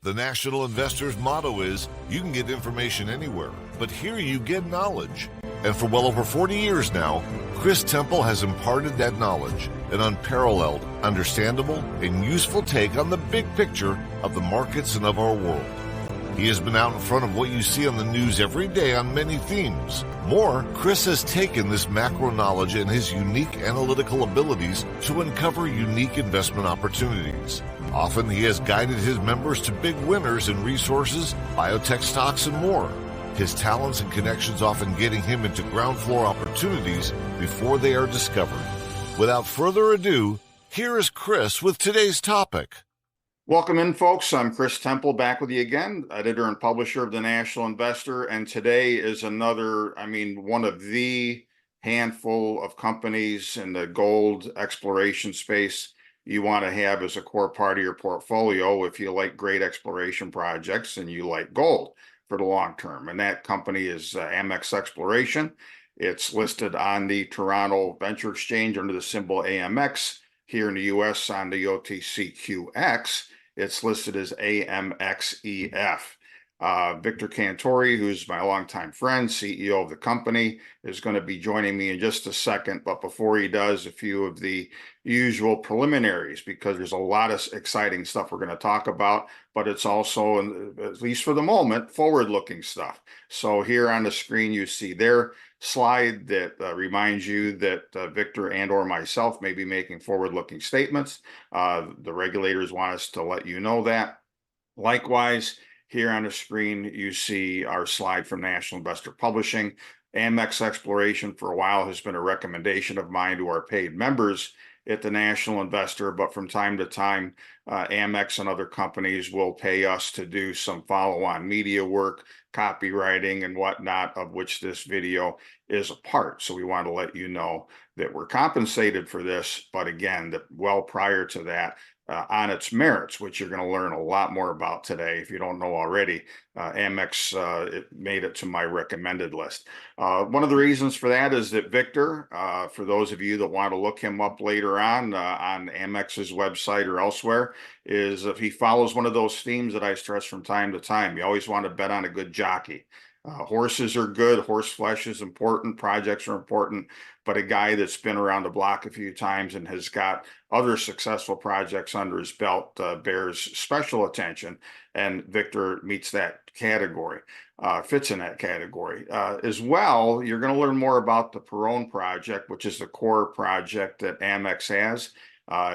The National Investor's motto is, you can get information anywhere, but here you get knowledge. And for well over 40 years now, Chris Temple has imparted that knowledge, an unparalleled, understandable, and useful take on the big picture of the markets and of our world. He has been out in front of what you see on the news every day on many themes. More, Chris has taken this macro knowledge and his unique analytical abilities to uncover unique investment opportunities. Often he has guided his members to big winners in resources, biotech stocks, and more. His talents and connections often getting him into ground floor opportunities before they are discovered. Without further ado, here is Chris with today's topic. Welcome in, folks. I'm Chris Temple, back with you again, editor and publisher of the National Investor. And today is another, one of the handful of companies in the gold exploration space you want to have as a core part of your portfolio if you like great exploration projects and you like gold for the long term. And that company is Amex Exploration. It's listed on the Toronto Venture Exchange under the symbol AMX. Here in the US on the OTCQX, it's listed as AMXEF. Victor Cantore, who's my longtime friend, CEO of the company, is going to be joining me in just a second. But before he does, a few of the usual preliminaries, because there's a lot of exciting stuff we're going to talk about, but it's also, at least for the moment, forward-looking stuff. So here on the screen, you see their slide that reminds you that Victor and or myself may be making forward-looking statements. The regulators want us to let you know that. Likewise, here on the screen, you see our slide from National Investor Publishing. Amex Exploration for a while has been a recommendation of mine to our paid members at the National Investor, but from time to time, Amex and other companies will pay us to do some follow-on media work, copywriting and whatnot, of which this video is a part. So we want to let you know that we're compensated for this, but again, that well prior to that, on its merits, which you're going to learn a lot more about today if you don't know already. Amex it made it to my recommended list. One of the reasons for that is that Victor, for those of you that want to look him up later on Amex's website or elsewhere, is if he follows one of those themes that I stress from time to time. You always want to bet on a good jockey. Horses are good, horse flesh is important, projects are important, but a guy that's been around the block a few times and has got other successful projects under his belt bears special attention, and Victor meets that category, fits in that category. As well, you're going to learn more about the Perron Project, which is the core project that Amex has.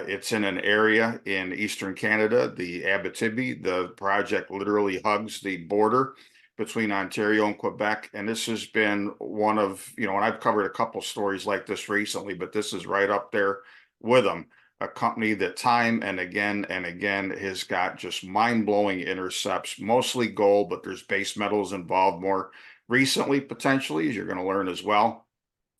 It's in an area in Eastern Canada, the Abitibi. The project literally hugs the border between Ontario and Quebec. And this has been one of, and I've covered a couple stories like this recently, but this is right up there with them. A company that time and again has got just mind-blowing intercepts, mostly gold, but there's base metals involved more recently, potentially, as you're going to learn as well.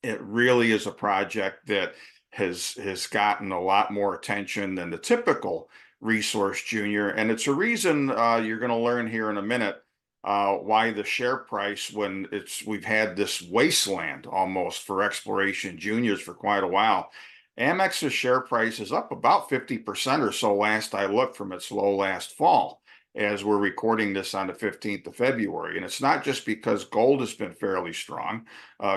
It really is a project that has gotten a lot more attention than the typical resource junior. And it's a reason you're going to learn here in a minute why the share price, when we've had this wasteland almost for exploration juniors for quite a while. Amex's share price is up about 50% or so last I looked from its low last fall, as we're recording this on the 15th of February. And it's not just because gold has been fairly strong.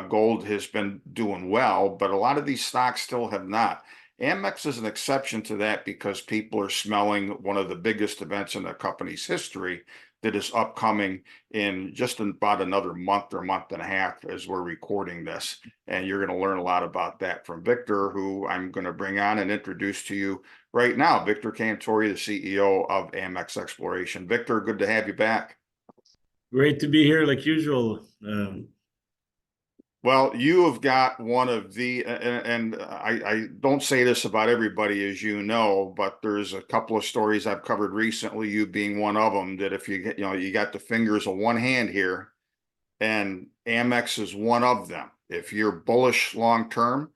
Gold has been doing well, but a lot of these stocks still have not. Amex is an exception to that because people are smelling one of the biggest events in the company's history that is upcoming in just about another month or month and a half as we're recording this. And you're going to learn a lot about that from Victor, who I'm going to bring on and introduce to you right now. Victor Cantore, the CEO of Amex Exploration. Victor, good to have you back. Great to be here, like usual. Well, you have got one of the, and I don't say this about everybody, as you know, but there's a couple of stories I've covered recently, you being one of them, that if you get, you got the fingers of one hand here, and Amex is one of them. If you're bullish long-term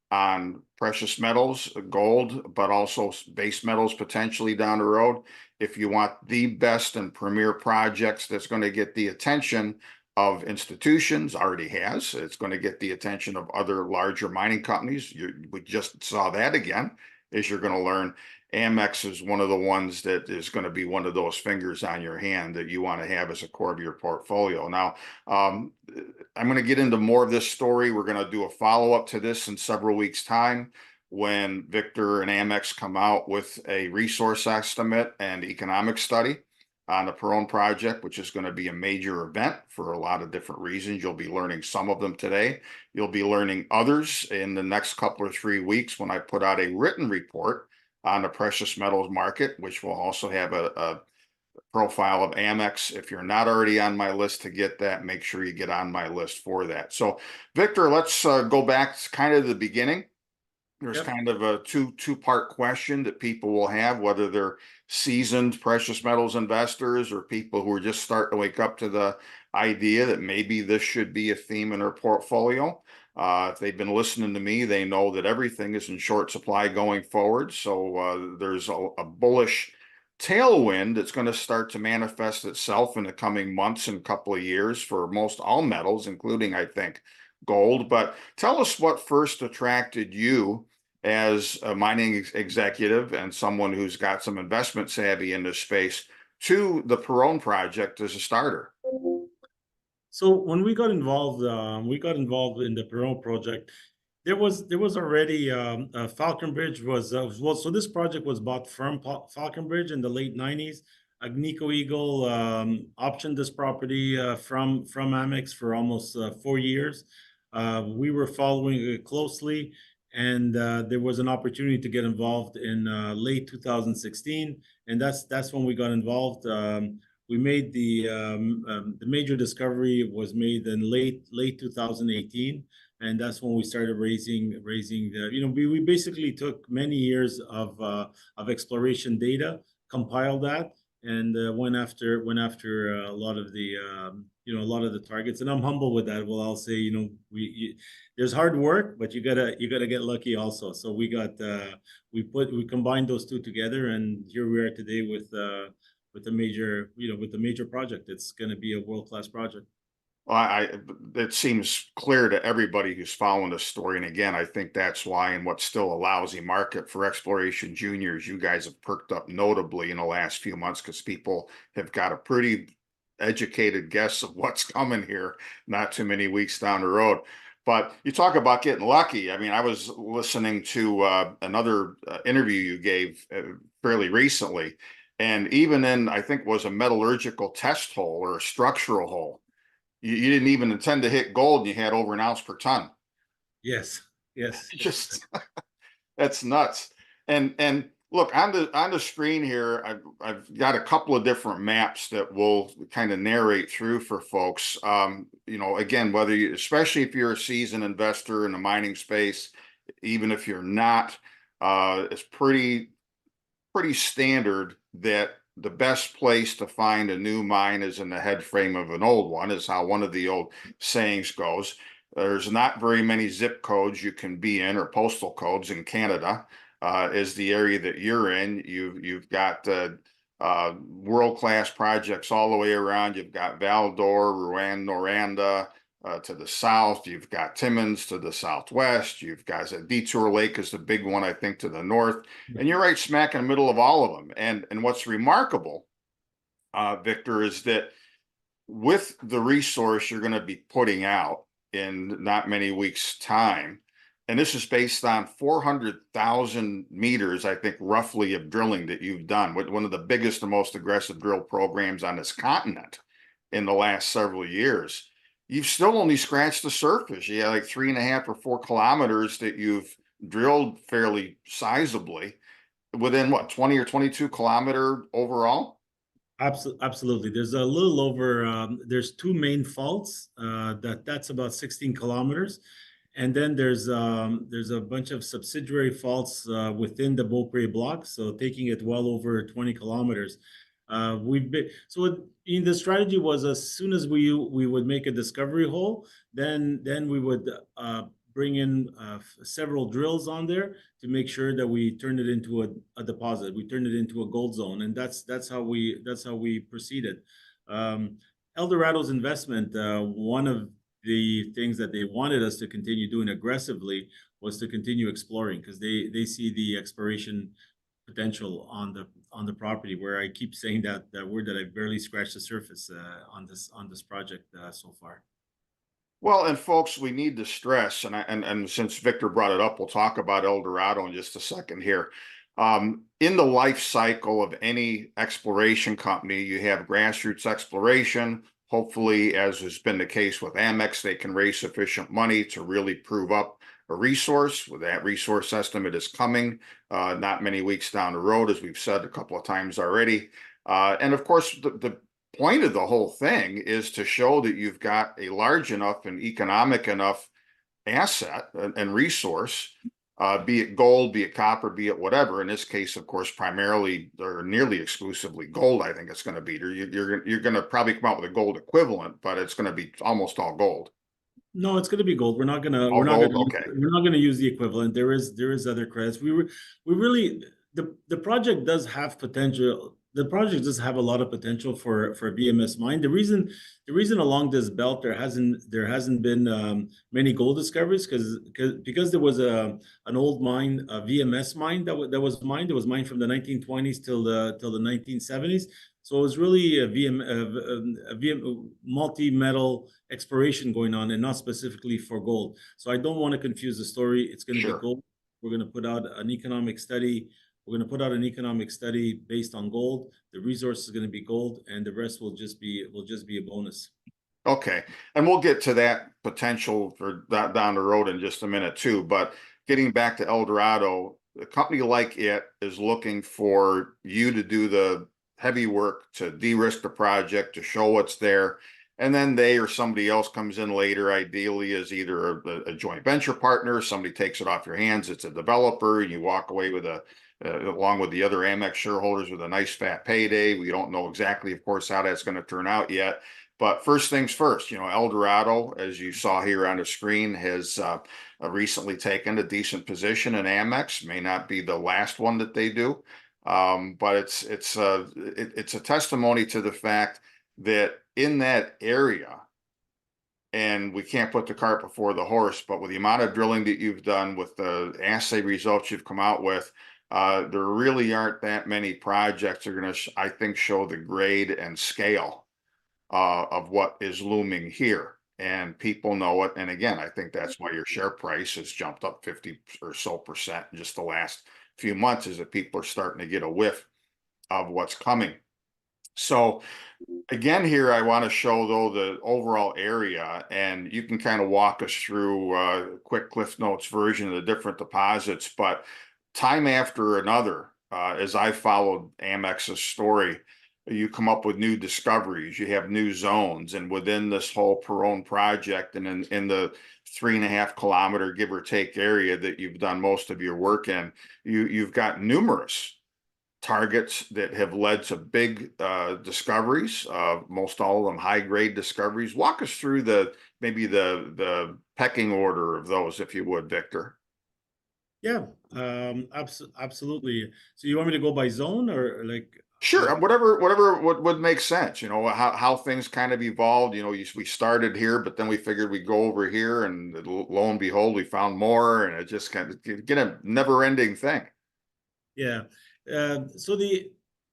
on precious metals, gold, but also base metals potentially down the road, if you want the best and premier projects that's going to get the attention of institutions, already has. It's going to get the attention of other larger mining companies. We just saw that again as you're going to learn. Amex is one of the ones that is going to be one of those fingers on your hand that you want to have as a core of your portfolio. Now, I'm going to get into more of this story. We're going to do a follow-up to this in several weeks' time when Victor and Amex come out with a resource estimate and economic study on the Perron Project, which is going to be a major event for a lot of different reasons. You'll be learning some of them today. You'll be learning others in the next couple or 3 weeks when I put out a written report on the precious metals market, which will also have a profile of Amex. If you're not already on my list to get that, make sure you get on my list for that. So, Victor, let's go back to kind of the beginning. There's kind of a two-part question that people will have, whether they're seasoned precious metals investors or people who are just starting to wake up to the idea that maybe this should be a theme in their portfolio. If they've been listening to me, they know that everything is in short supply going forward. So there's a bullish tailwind that's going to start to manifest itself in the coming months and couple of years for most all metals, including, I think, gold. But tell us what first attracted you as a mining executive and someone who's got some investment savvy in this space to the Perron Project as a starter. So when we got involved in the Perron Project. There was already Falconbridge was well. So this project was bought from Falconbridge in the late '90s. Agnico Eagle optioned this property from Amex for almost 4 years. We were following it closely, and there was an opportunity to get involved in late 2016, and that's when we got involved. We made the major discovery was made in late 2018. And that's when we started raising the, we basically took many years of exploration data, compiled that, and went after a lot of the a lot of the targets. And I'm humble with that. Well, I'll say, there's hard work, but you gotta get lucky also. So we combined those two together, and here we are today with the major project. It's going to be a world-class project. Well, it seems clear to everybody who's following this story. And again, I think that's why, in what's still a lousy market for exploration juniors, you guys have perked up notably in the last few months because people have got a pretty educated guess of what's coming here, not too many weeks down the road. But you talk about getting lucky. I mean, I was listening to another interview you gave fairly recently. And even in, I think, was a metallurgical test hole or a structural hole, you didn't even intend to hit gold, and you had over an ounce per ton. Yes. Just that's nuts. And look, on the screen here, I've got a couple of different maps that we'll kind of narrate through for folks. Again, especially if you're a seasoned investor in the mining space, even if you're not, it's pretty standard that the best place to find a new mine is in the head frame of an old one, is how one of the old sayings goes. There's not very many zip codes you can be in, or postal codes in Canada, is the area that you're in. You've got world-class projects all the way around. You've got Val-d'Or, Noranda, to the south. You've got Timmins to the southwest. You've got Detour Lake is the big one, I think, to the north. And you're right smack in the middle of all of them. And what's remarkable, Victor, is that with the resource you're going to be putting out in not many weeks' time, and this is based on 400,000 meters, I think, roughly, of drilling that you've done, with one of the biggest and most aggressive drill programs on this continent in the last several years. You've still only scratched the surface. You have like 3.5 or 4 kilometers that you've drilled fairly sizably within 20 or 22 kilometer overall. Absolutely. There's a little over. There's 2 main faults. That's about 16 kilometers, and then there's a bunch of subsidiary faults within the Beaupré block. So taking it well over 20 kilometers. The strategy was, as soon as we would make a discovery hole, then we would bring in several drills on there to make sure that we turn it into a deposit. We turned it into a gold zone, and that's how we proceeded. Eldorado's investment, one of the things that they wanted us to continue doing aggressively was to continue exploring, because they see the exploration potential on the property, where I keep saying that word that I barely scratched the surface on this project so far. Well, and folks, we need to stress, and since Victor brought it up, we'll talk about El Dorado in just a second here. In the life cycle of any exploration company, you have grassroots exploration. Hopefully, as has been the case with Amex, they can raise sufficient money to really prove up a resource. With that resource estimate is coming not many weeks down the road, as we've said a couple of times already. And of course, the point of the whole thing is to show that you've got a large enough and economic enough asset and resource, be it gold, be it copper, be it whatever. In this case, of course, primarily or nearly exclusively gold. I think it's going to be. You're going to probably come out with a gold equivalent, but it's going to be almost all gold. No, it's going to be gold. All gold. Okay. We're not going to use the equivalent. There is other credits. We really, the project does have potential. The project does have a lot of potential for a VMS mine. The reason along this belt there hasn't been many gold discoveries, because there was an old mine, a VMS mine that was mined. It was mined from the 1920s till the 1970s. So it was really a VM multi-metal exploration going on, and not specifically for gold. So I don't want to confuse the story. It's going to be gold. We're going to put out an economic study. We're going to put out an economic study based on gold. The resource is going to be gold, and the rest will just be a bonus. Okay, and we'll get to that potential for that down the road in just a minute too. But getting back to El Dorado, a company like it is looking for you to do the heavy work to de-risk the project, to show what's there, and then they or somebody else comes in later, ideally as either a joint venture partner, somebody takes it off your hands, it's a developer, and you walk away with along with the other Amex shareholders, with a nice fat payday. We don't know exactly, of course, how that's going to turn out yet. But first things first, El Dorado, as you saw here on the screen, has recently taken a decent position in Amex. May not be the last one that they do, but it's a testimony to the fact that in that area, and we can't put the cart before the horse, but with the amount of drilling that you've done, with the assay results you've come out with, there really aren't that many projects that are going to, I think, show the grade and scale of what is looming here. And people know it. And again, I think that's why your share price has jumped up 50 or so percent in just the last few months, is that people are starting to get a whiff of what's coming. So again, here I want to show, though, the overall area, and you can kind of walk us through a quick Cliff Notes version of the different deposits. But time after another, as I followed Amex's story, you come up with new discoveries, you have new zones, and within this whole Perron project, and in the 3.5 kilometer give or take area that you've done most of your work in, you've got numerous targets that have led to big discoveries, most all of them high-grade discoveries. Walk us through maybe the pecking order of those, if you would, Victor. Yeah, absolutely. So you want me to go by zone, or like? Sure, whatever would make sense. How things kind of evolved. We started here, but then we figured we'd go over here, and lo and behold, we found more, and it just kind of get a never-ending thing. Yeah. So the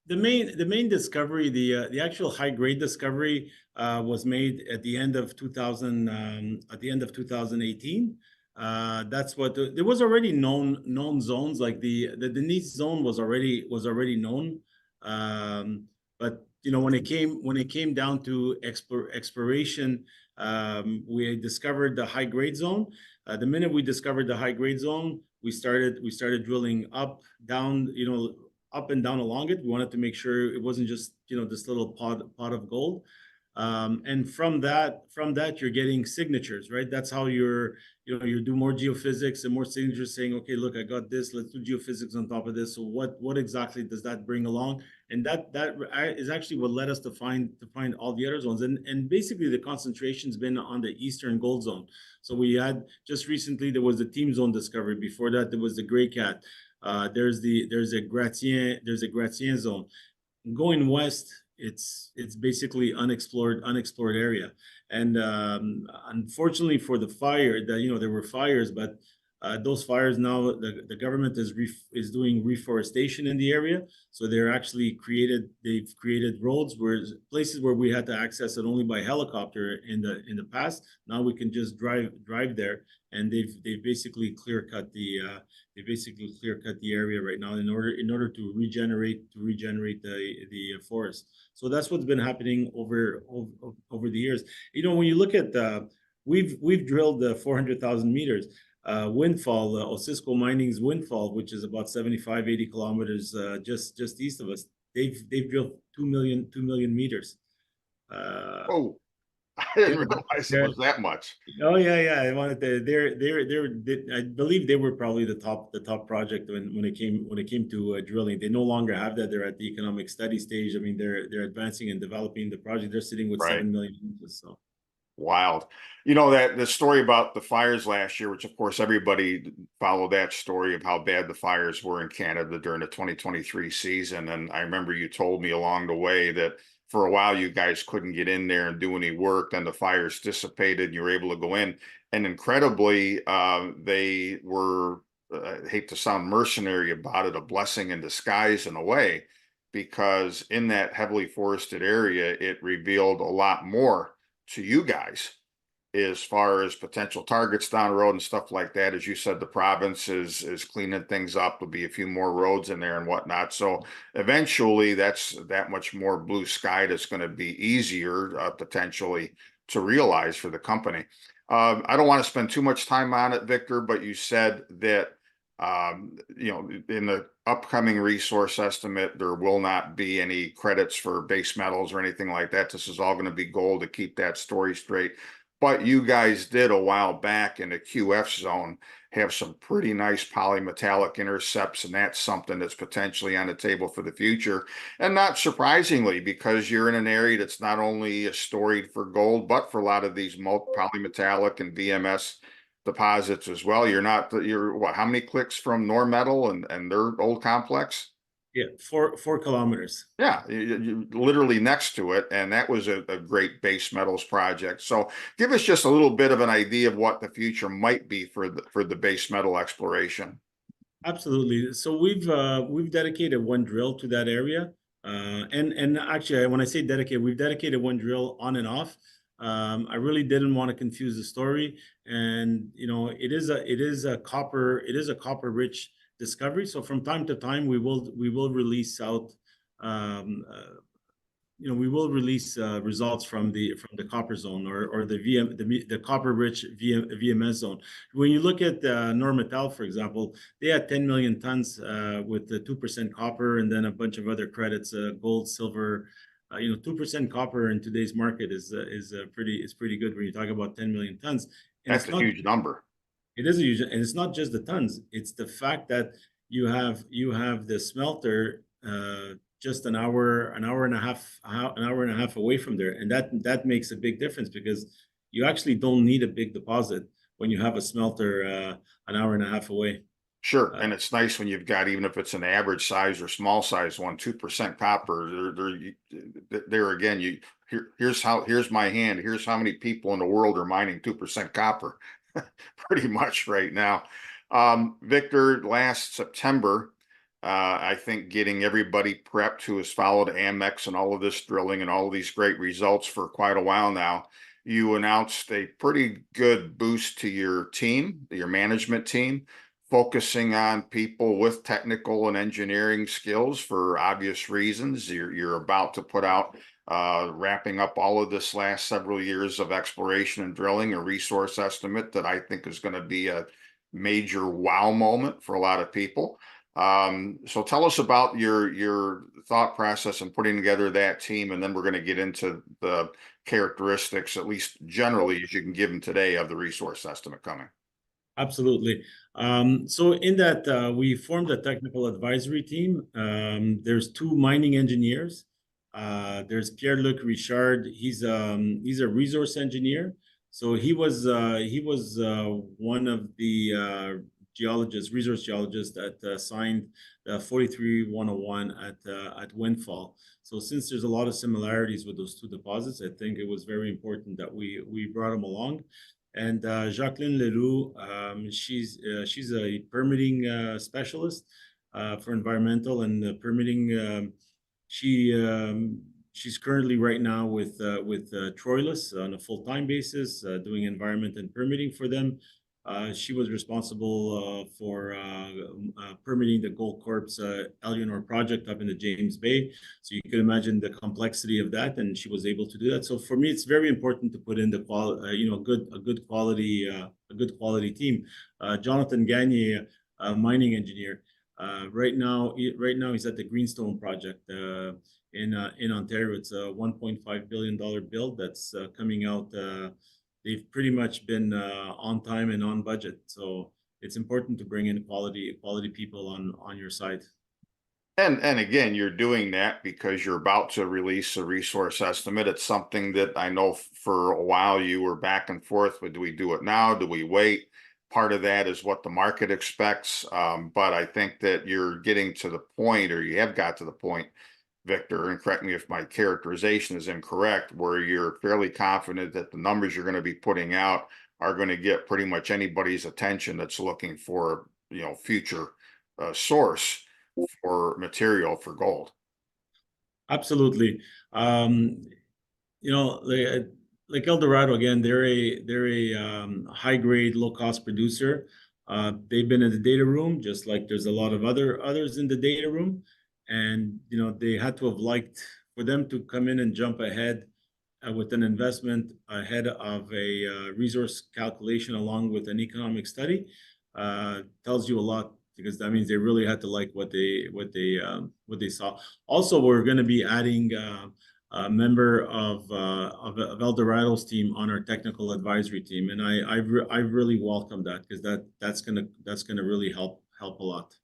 main discovery, the actual high grade discovery, was made at the end of 2018. That's what there was already known zones, like the Denise zone was already known. But when it came down to exploration, we discovered the high grade zone. The minute we discovered the high grade zone, we started drilling up, down, up and down along it. We wanted to make sure it wasn't just this little pot of gold. And from that you're getting signatures, right? That's how you do more geophysics and more signatures, saying, okay, look, I got this, let's do geophysics on top of this. So what exactly does that bring along? And that is actually what led us to find all the other zones. And basically the concentration's been on the eastern gold zone. So we had just recently, there was the Team Zone discovery. Before that, there was the Gray Cat. There's a Gratien zone. Going west it's basically unexplored area. And unfortunately for the fire, there were fires, but those fires now, the government is doing reforestation in the area. So they've created roads places where we had to access it only by helicopter in the past. Now we can just drive there, and they've basically clear cut the area right now in order to regenerate the forest. So that's what's been happening over the years. When you look at we've drilled 400,000 meters. Windfall, Osisko Mining's Windfall, which is about 75-80 kilometers just east of us. They've drilled 2 million meters. Oh, I didn't realize it was that much. Oh yeah. I wanted to. I believe they were probably the top project when it came to drilling. They no longer have that. They're at the economic study stage. I mean, they're advancing and developing the project. They're sitting with 7 million meters. So. Wild. That the story about the fires last year, which of course everybody followed that story of how bad the fires were in Canada during the 2023 season. And I remember you told me along the way that for a while you guys couldn't get in there and do any work. Then the fires dissipated and you were able to go in. And incredibly, they were, I hate to sound mercenary about it, a blessing in disguise in a way, because in that heavily forested area, it revealed a lot more to you guys as far as potential targets down the road and stuff like that. As you said, the province is cleaning things up. There'll be a few more roads in there and whatnot. So eventually that's that much more blue sky that's going to be easier potentially to realize for the company. I don't want to spend too much time on it, Victor, but you said that in the upcoming resource estimate, there will not be any credits for base metals or anything like that. This is all going to be gold, to keep that story straight. But you guys did a while back in the QF zone have some pretty nice polymetallic intercepts, and that's something that's potentially on the table for the future. And not surprisingly, because you're in an area that's not only storied for gold, but for a lot of these polymetallic and VMS deposits as well. You're what, how many clicks from Normetal and their old complex? Yeah, 4 kilometers. Yeah, you literally next to it, and that was a great base metals project. So give us just a little bit of an idea of what the future might be for the base metal exploration. Absolutely. So we've dedicated one drill to that area, and actually, when I say dedicated, we've dedicated one drill on and off. I really didn't want to confuse the story, and it is a copper rich discovery. So from time to time, we will release out, results from the copper zone or the copper rich VMS zone. When you look at Normetal, for example, they had 10 million tons with the 2% copper and then a bunch of other credits, gold, silver. 2% copper in today's market is pretty good when you talk about 10 million tons. And that's a huge number. It is a huge, and it's not just the tons. It's the fact that you have the smelter just an hour and a half away from there, and that makes a big difference, because you actually don't need a big deposit when you have a smelter an hour and a half away. Sure, and it's nice when you've got, even if it's an average size or small size one, 2% copper. There again, here's my hand. Here's how many people in the world are mining 2% copper, pretty much right now. Victor, last September, I think getting everybody prepped who has followed Amex and all of this drilling and all of these great results for quite a while now, you announced a pretty good boost to your team, your management team, focusing on people with technical and engineering skills for obvious reasons. You're about to put out, wrapping up all of this last several years of exploration and drilling, a resource estimate that I think is going to be a major wow moment for a lot of people. So tell us about your thought process in putting together that team, and then we're going to get into the characteristics, at least generally, as you can give them today, of the resource estimate coming. Absolutely. So in that, we formed a technical advisory team. There's 2 mining engineers. There's Pierre-Luc Richard. He's a resource engineer. So he was one of the resource geologist that signed the 43-101 at Windfall. So since there's a lot of similarities with those two deposits, I think it was very important that we brought him along. And Jacqueline Leroux, she's a permitting specialist for environmental and permitting. She's currently right now with Troilus on a full-time basis, doing environment and permitting for them. She was responsible for permitting the Goldcorp's Eleanor project up in the James Bay. So you can imagine the complexity of that, and she was able to do that. So for me, it's very important to put in the a good quality team. Jonathan Gagne, mining engineer, right now he's at the Greenstone project in Ontario. It's a $1.5 billion build that's coming out. They've pretty much been on time and on budget. So it's important to bring in quality people on your side. And again, you're doing that because you're about to release a resource estimate. It's something that I know for a while you were back and forth with, do we do it now? Do we wait? Part of that is what the market expects. But I think that you're getting to the point, or you have got to the point, Victor, and correct me if my characterization is incorrect, where you're fairly confident that the numbers you're going to be putting out are going to get pretty much anybody's attention that's looking for, future source for material for gold. Absolutely. Like Eldorado, again, they're a high grade, low cost producer. They've been in the data room, just like there's a lot of others in the data room. And, they had to have liked for them to come in and jump ahead with an investment ahead of a resource calculation along with an economic study. Tells you a lot, because that means they really had to like what they saw. Also, we're going to be adding a member of Eldorado's team on our technical advisory team, and I really welcome that, because that's gonna really help a lot.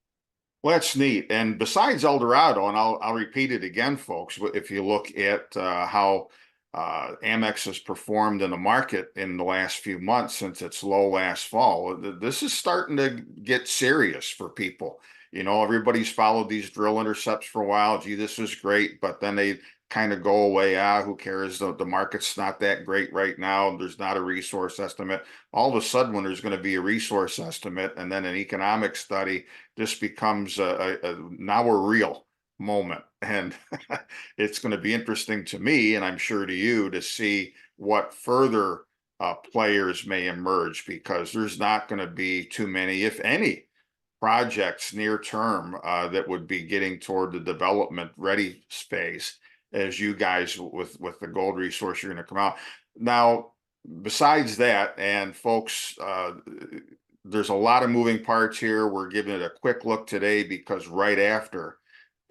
Well, that's neat. And besides Eldorado, and I'll repeat it again, folks, if you look at how Amex has performed in the market in the last few months since its low last fall, this is starting to get serious for people. Everybody's followed these drill intercepts for a while. Gee, this is great, but then they kind of go away. Who cares? The market's not that great right now. There's not a resource estimate. All of a sudden, when there's going to be a resource estimate and then an economic study, this becomes now we're real moment. And it's going to be interesting to me, and I'm sure to you, to see what further players may emerge, because there's not going to be too many, if any, projects near term that would be getting toward the development ready phase as you guys with the gold resource you're going to come out. Now, besides that, and folks, there's a lot of moving parts here. We're giving it a quick look today because right after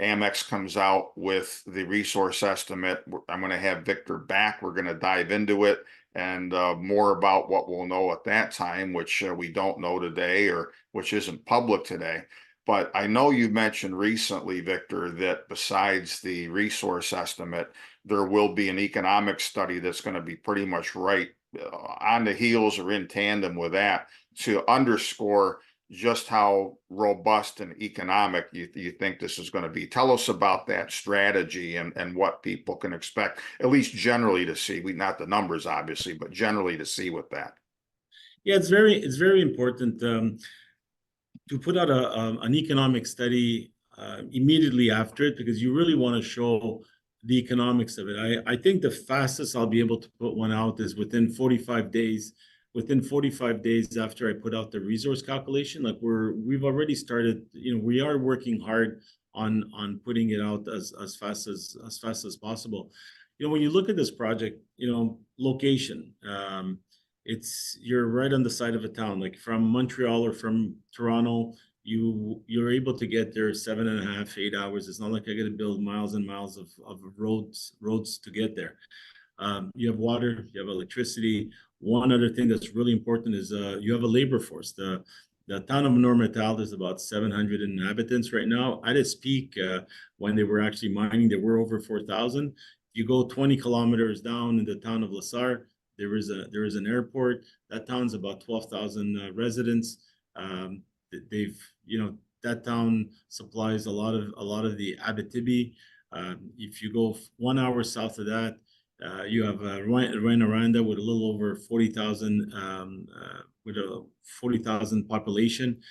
Amex comes out with the resource estimate, I'm going to have Victor back. We're going to dive into it and more about what we'll know at that time, which we don't know today, or which isn't public today. But I know you mentioned recently, Victor, that besides the resource estimate, there will be an economic study that's going to be pretty much right on the heels or in tandem with that, to underscore just how robust and economic you think this is going to be. Tell us about that strategy and what people can expect, at least generally to see. Not the numbers, obviously, but generally to see with that. Yeah, it's very important to put out an economic study immediately after it, because you really want to show the economics of it. I think the fastest I'll be able to put one out is within 45 days. Within 45 days after I put out the resource calculation, like we've already started. We are working hard on putting it out as fast as possible. When you look at this project, location. You're right on the side of a town. Like from Montreal or from Toronto, you're able to get there 7.5, 8 hours. It's not like I got to build miles and miles of roads to get there. You have water, you have electricity. One other thing that's really important is you have a labor force. The town of Normetal is about 700 inhabitants right now. At its peak, when they were actually mining, there were over 4,000. You go 20 kilometers down in the town of Lassar, there is an airport. That town's about 12,000 residents. they've, that town supplies a lot of the Abitibi. If you go 1 hour south of that, you have Rwanda with a little over 40,000, with a 40,000 population.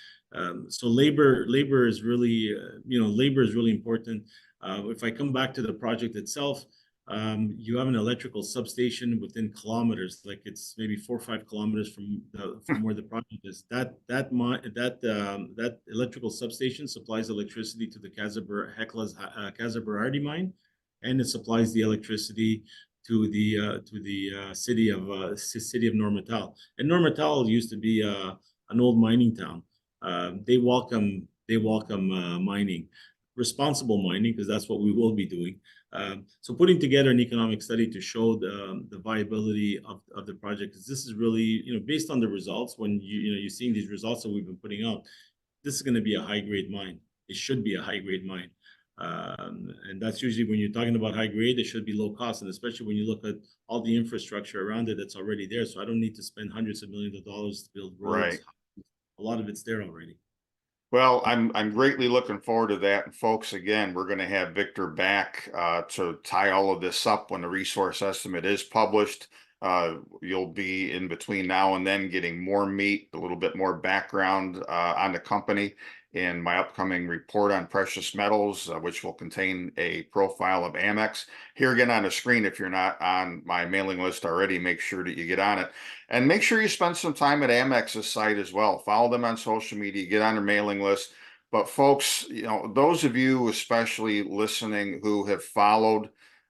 So labor is really, labor is really important. If I come back to the project itself, you have an electrical substation within kilometers, like it's maybe 4 or 5 kilometers from where the project is. That electrical substation supplies electricity to the Hecla's Casa Berardi mine, and it supplies the electricity to the city of Normantal. And Normantal used to be an old mining town. They welcome mining, responsible mining, because that's what we will be doing. So putting together an economic study to show the viability of the project, because this is really, based on the results, when you're seeing these results that we've been putting out, this is going to be a high grade mine. It should be a high grade mine. And that's usually when you're talking about high grade, it should be low cost. And especially when you look at all the infrastructure around it that's already there. So I don't need to spend hundreds of millions of dollars to build roads. Right. A lot of it's there already. Well, I'm greatly looking forward to that. And folks, again, we're going to have Victor back to tie all of this up when the resource estimate is published. You'll be in between now and then getting more meat, a little bit more background on the company in my upcoming report on precious metals, which will contain a profile of Amex. Here again on the screen, if you're not on my mailing list already, make sure that you get on it. And make sure you spend some time at Amex's site as well. Follow them on social media, get on their mailing list. But folks, those of you especially listening who have followed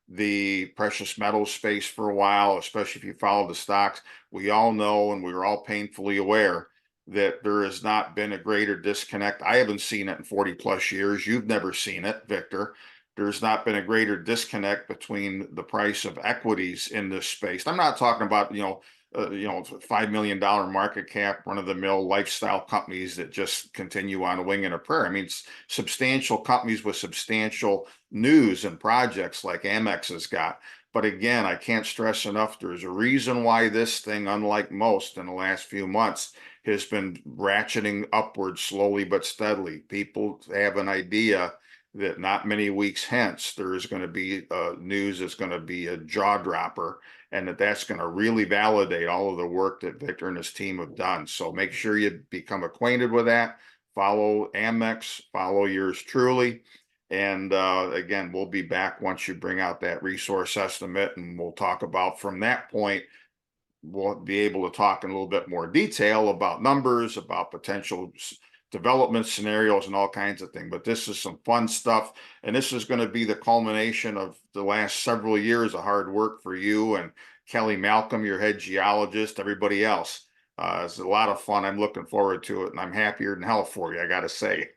the precious metals space for a while, especially if you follow the stocks, we all know, and we're all painfully aware, that there has not been a greater disconnect. I haven't seen it in 40 plus years. You've never seen it, Victor. There's not been a greater disconnect between the price of equities in this space. I'm not talking about, $5 million market cap, run-of-the-mill lifestyle companies that just continue on a wing and a prayer. I mean, it's substantial companies with substantial news and projects like Amex has got. But again, I can't stress enough, there's a reason why this thing, unlike most in the last few months, has been ratcheting upwards slowly but steadily. People have an idea that not many weeks hence, there is going to be news that's going to be a jaw dropper, and that's going to really validate all of the work that Victor and his team have done. So make sure you become acquainted with that. Follow Amex, follow yours truly. And again, we'll be back once you bring out that resource estimate, and we'll talk about from that point. We'll be able to talk in a little bit more detail about numbers, about potential development scenarios and all kinds of things. But this is some fun stuff. And this is going to be the culmination of the last several years of hard work for you and Kelly Malcolm, your head geologist, everybody else. It's a lot of fun. I'm looking forward to it. And I'm happier than hell for you, I got to say,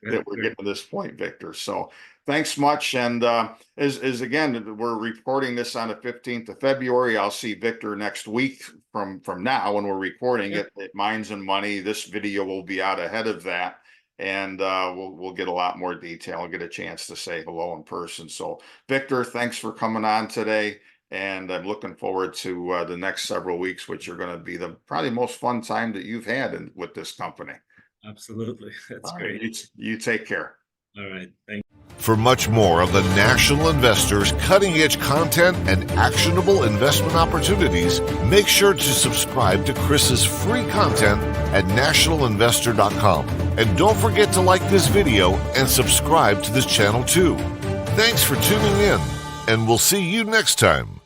that we're getting to this point, Victor. So thanks much. And as again, we're recording this on the 15th of February. I'll see Victor next week from now when we're recording it at Mines and Money. This video will be out ahead of that. And we'll get a lot more detail and get a chance to say hello in person. So Victor, thanks for coming on today. And I'm looking forward to the next several weeks, which are going to be the probably most fun time that you've had with this company. Absolutely. That's great. You take care. All right. Thank you. For much more of the National Investor's cutting-edge content and actionable investment opportunities, make sure to subscribe to Chris's free content at nationalinvestor.com. And don't forget to like this video and subscribe to this channel too. Thanks for tuning in, and we'll see you next time.